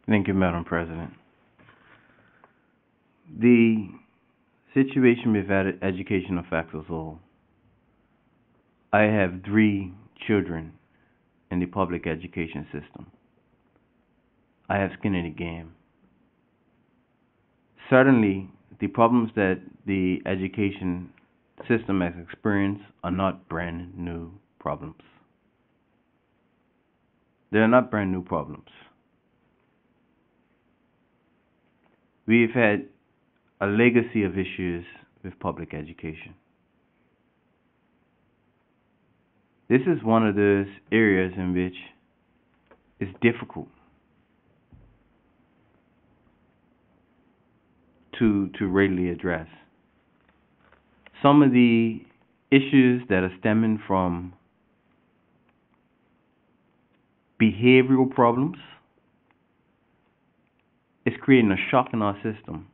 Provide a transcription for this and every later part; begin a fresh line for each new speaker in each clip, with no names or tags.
Thank you, Madam President. The situation with education affects us all. I have 3 children in the public education system. I have skin in the game. Certainly, the problems that the education system has experienced are not brand new problems. They are not brand new problems. We've had a legacy of issues with public education. This is one of those areas in which it's difficult to readily address. Some of the issues that are stemming from behavioral problems is creating a shock in our system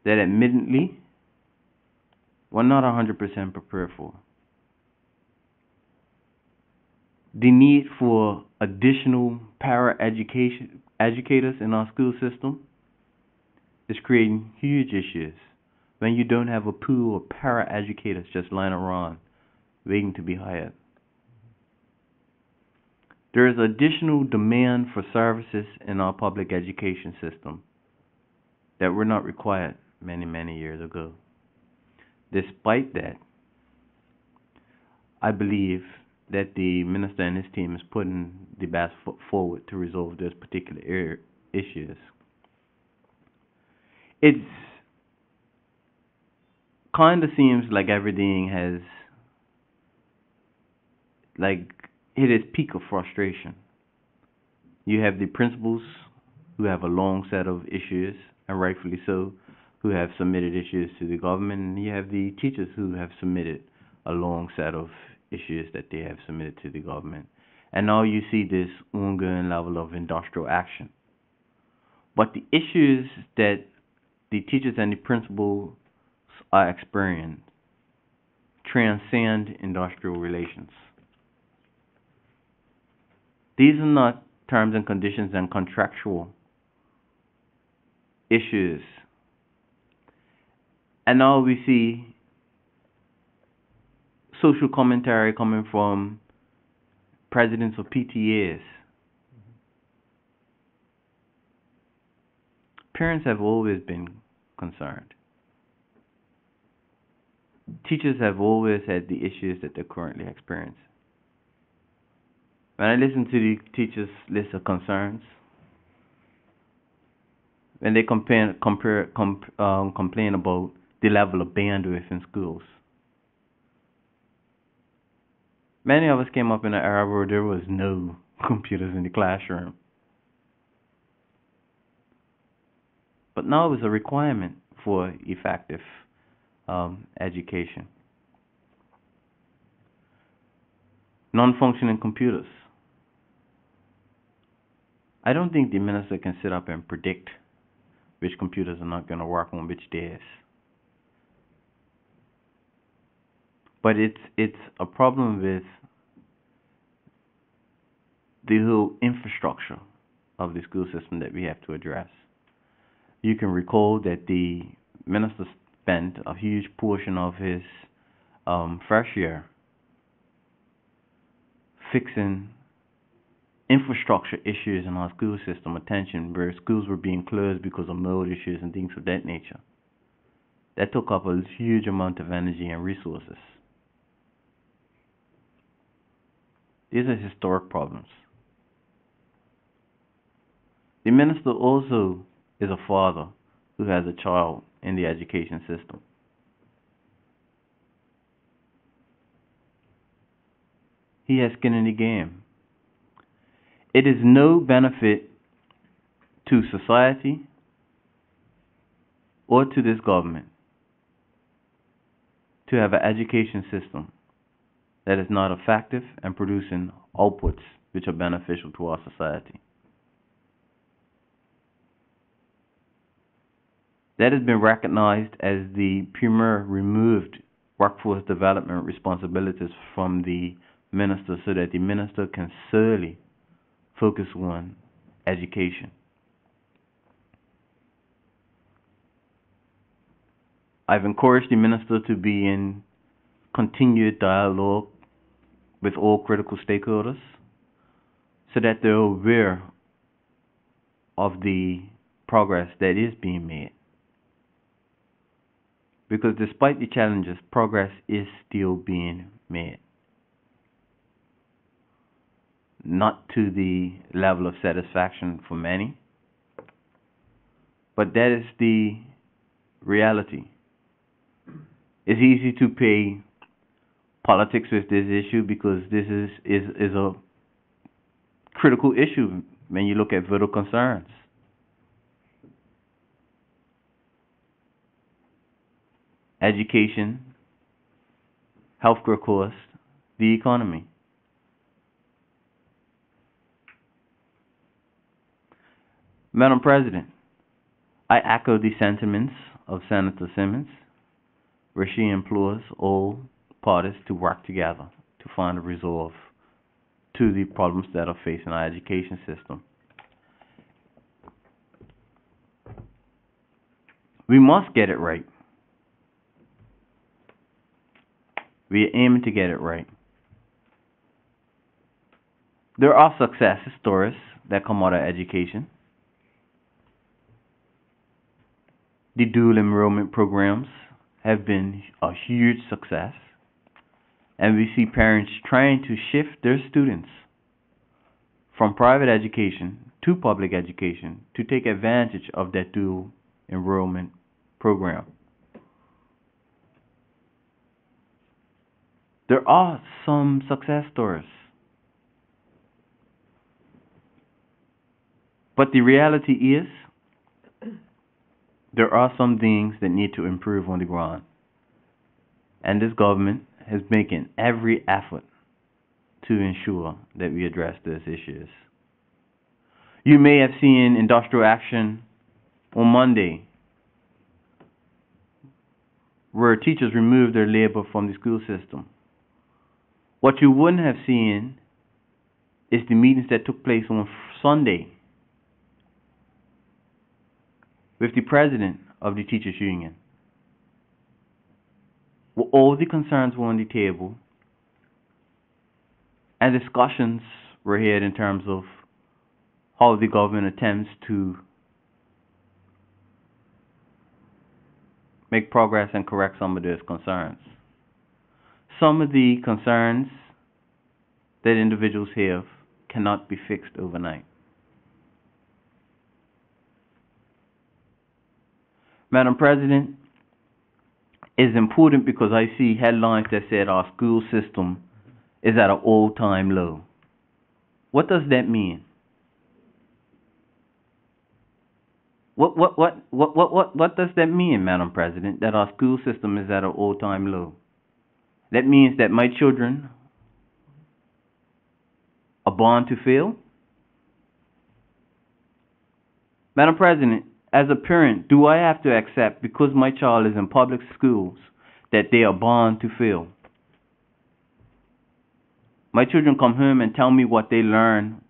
that admittedly we're not 100% prepared for. The need for additional educators in our school system is creating huge issues when you don't have a pool of para-educators just lying around waiting to be hired. There is additional demand for services in our public education system that were not required many, many years ago. Despite that, I believe that the minister and his team is putting the best foot forward to resolve those particular issues. It kind of seems like everything has hit its peak of frustration. You have the principals who have a long set of issues, and rightfully so, who have submitted issues to the government, and you have the teachers who have submitted a long set of issues that they have submitted to the government. And now you see this ongoing level of industrial action. But the issues that the teachers and the principals are experiencing transcend industrial relations. These are not terms and conditions and contractual issues. And now we see social commentary coming from presidents of PTAs. Parents have always been concerned. Teachers have always had the issues that they're currently experiencing. When I listen to the teachers' list of concerns, when they complain about the level of bandwidth in schools, many of us came up in an era where there was no computers in the classroom. But now it's a requirement for effective education. Non-functioning computers. I don't think the minister can sit up and predict which computers are not going to work on which days. But it's a problem with the whole infrastructure of the school system that we have to address. You can recall that the minister spent a huge portion of his first year fixing infrastructure issues in our school system, attention, where schools were being closed because of mold issues and things of that nature. That took up a huge amount of energy and resources. These are historic problems. The minister also is a father who has a child in the education system. He has skin in the game. It is no benefit to society or to this government to have an education system that is not effective and producing outputs which are beneficial to our society. That has been recognized as the premier removed workforce development responsibilities from the minister so that the minister can solely focus on education. I've encouraged the minister to be in continued dialogue with all critical stakeholders so that they're aware of the progress that is being made. Because despite the challenges, progress is still being made. Not to the level of satisfaction for many, but that is the reality. It's easy to pay politics with this issue because this is a critical issue when you look at vital concerns. Education, healthcare costs, the economy. Madam President, I echo the sentiments of Senator Simmons, where she implores all parties to work together to find a resolve to the problems that are facing our education system. We must get it right. We are aiming to get it right. There are success stories that come out of education. The dual enrollment programs have been a huge success, and we see parents trying to shift their students from private education to public education to take advantage of that dual enrollment program. There are some success stories, but the reality is there are some things that need to improve on the ground, and this government is making every effort to ensure that we address those issues. You may have seen industrial action on Monday, where teachers removed their labor from the school system. What you wouldn't have seen is the meetings that took place on Sunday with the president of the teachers union, where all the concerns were on the table and discussions were had in terms of how the government attempts to make progress and correct some of those concerns. Some of the concerns that individuals have cannot be fixed overnight. Madam President, it's important because I see headlines that said our school system is at an all-time low. What does that mean? What does that mean, Madam President, that our school system is at an all-time low? That means that my children are born to fail? Madam President, as a parent, do I have to accept, because my child is in public schools, that they are born to fail? My children come home and tell me what they learn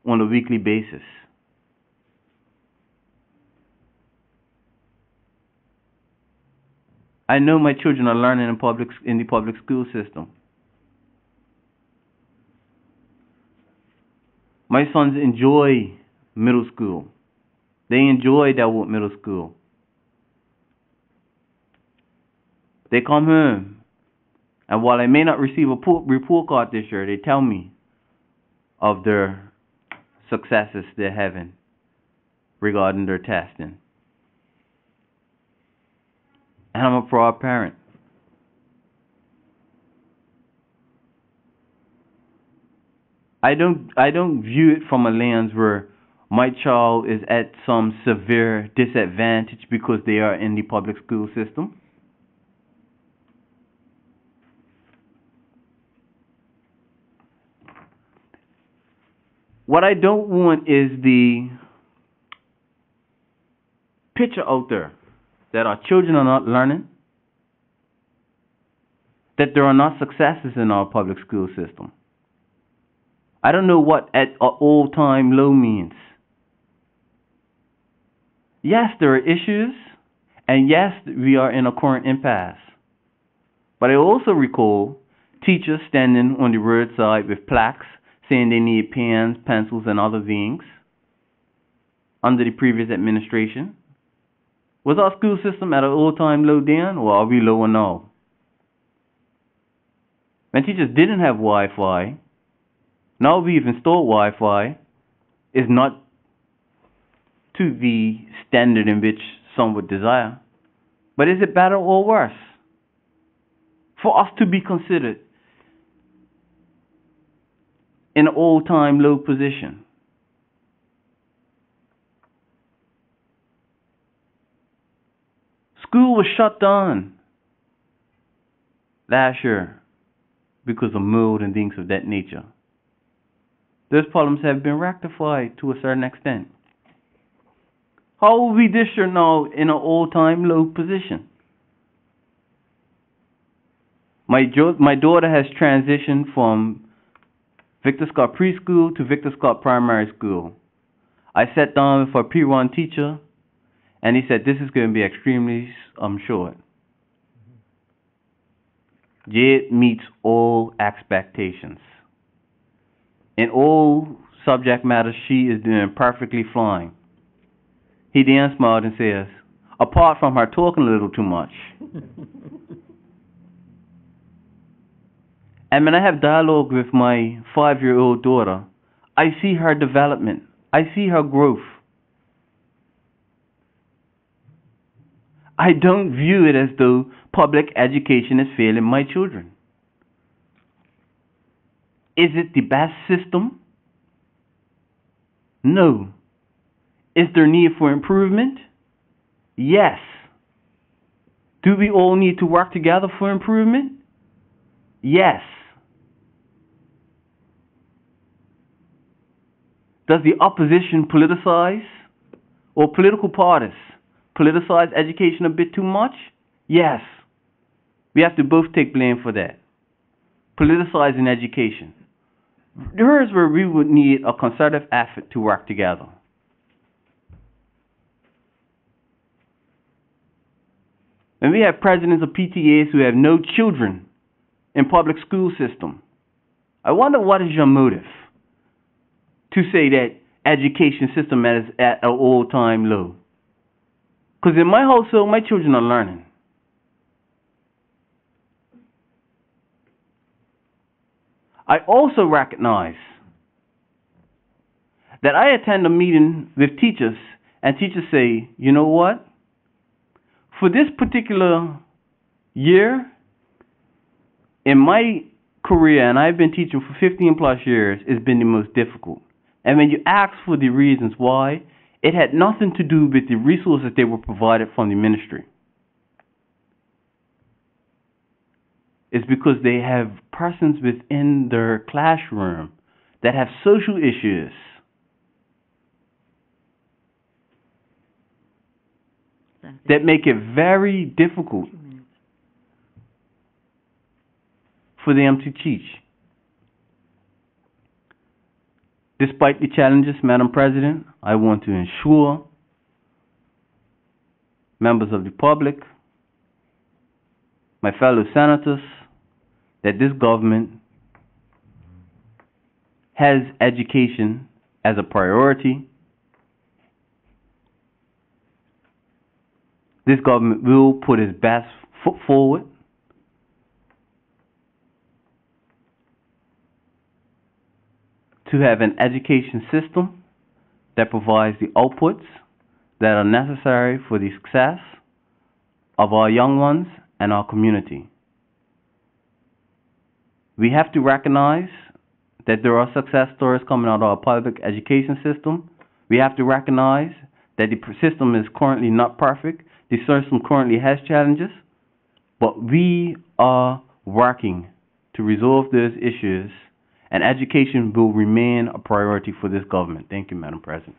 on a weekly basis. I know my children are learning in the public school system. My sons enjoy middle school. They enjoy Delwood Middle School. They come home, and while I may not receive a report card this year, they tell me of their successes they're having regarding their testing. And I'm a proud parent. I don't view it from a lens where my child is at some severe disadvantage because they are in the public school system. What I don't want is the picture out there that our children are not learning, that there are not successes in our public school system. I don't know what at an all-time low means. Yes, there are issues, and yes, we are in a current impasse. But I also recall teachers standing on the roadside with plaques saying they need pens, pencils, and other things under the previous administration. Was our school system at an all-time low then, or are we lower now? When teachers didn't have Wi-Fi, now we've installed Wi-Fi, is not to the standard in which some would desire. But is it better or worse for us to be considered in an all-time low position? School was shut down last year because of mold and things of that nature. Those problems have been rectified to a certain extent. How are we this year now in an all-time low position? My daughter has transitioned from Victor Scott Preschool to Victor Scott Primary School. I sat down with our P1 teacher, and he said this is going to be extremely short. Jade meets all expectations. In all subject matters, she is doing perfectly fine. He then smiled and says, apart from her talking a little too much. And when I have dialogue with my 5-year-old daughter, I see her development. I see her growth. I don't view it as though public education is failing my children. Is it the best system? No. Is there need for improvement? Yes. Do we all need to work together for improvement? Yes. Does the opposition politicize, or political parties politicize education a bit too much? Yes. We have to both take blame for that. Politicizing education. Here's where we would need a concerted effort to work together. And we have presidents of PTAs who have no children in public school system. I wonder what is your motive to say that education system is at an all-time low? Because in my household, my children are learning. I also recognize that I attend a meeting with teachers, and teachers say, you know what? For this particular year, in my career, and I've been teaching for 15 plus years, it's been the most difficult. And when you ask for the reasons why, it had nothing to do with the resources they were provided from the ministry. It's because they have persons within their classroom that have social issues. That make it very difficult for them to teach. Despite the challenges, Madam President, I want to ensure members of the public, my fellow senators, that this government has education as a priority. This government will put its best foot forward to have an education system that provides the outputs that are necessary for the success of our young ones and our community. We have to recognize that there are success stories coming out of our public education system. We have to recognize that the system is currently not perfect. The system currently has challenges, but we are working to resolve those issues, and education will remain a priority for this government. Thank you, Madam President.